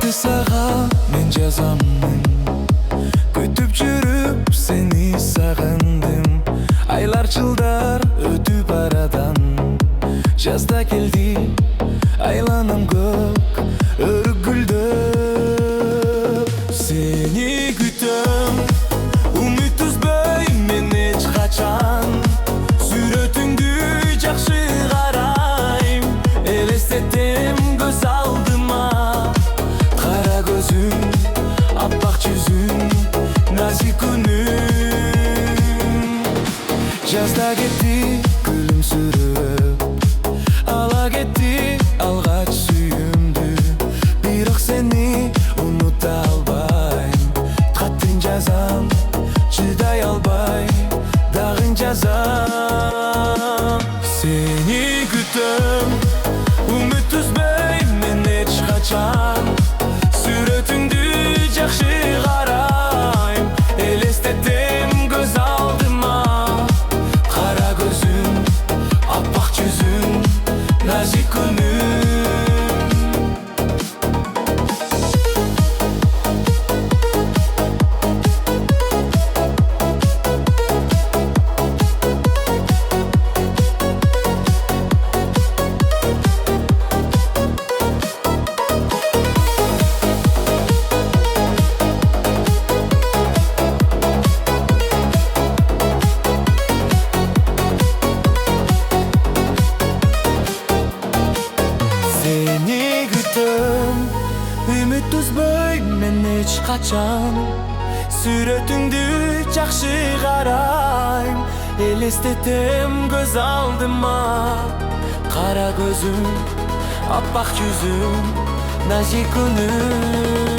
хатты сага мен жазамын, күтүп жүрүп сени сагындым. Айлар жылдар өтүп арадан, жазда келди айланам көк өргүлдөп. Сени күтөм, үмүт үзбөй мен эч качан, сүрөтүңдү жакшы карайм, элестетем көз алдыма. Кара көзүң, аппак жүзүң, назик күнүм. Жазда кетти күлүмсүрөп, ала кетти алгач сүйүмдү. Бирок сени унута албайм, катын жазам, чыдай албай дагы жазам. Сени күтөм, үмүт үзбөй мен эч качан, сүрөтүңдү жакшы карайм, элестетем көз алдыма. Кара көзүң, аппак жүзүң, назик күнүм. Seni күтөм, үмүт үзбөй мен эч качан, сүрөтүңдү жакшы карайм, элестетем көз алдыма. Кара көзүң, аппак жүзүң, назик күнүм.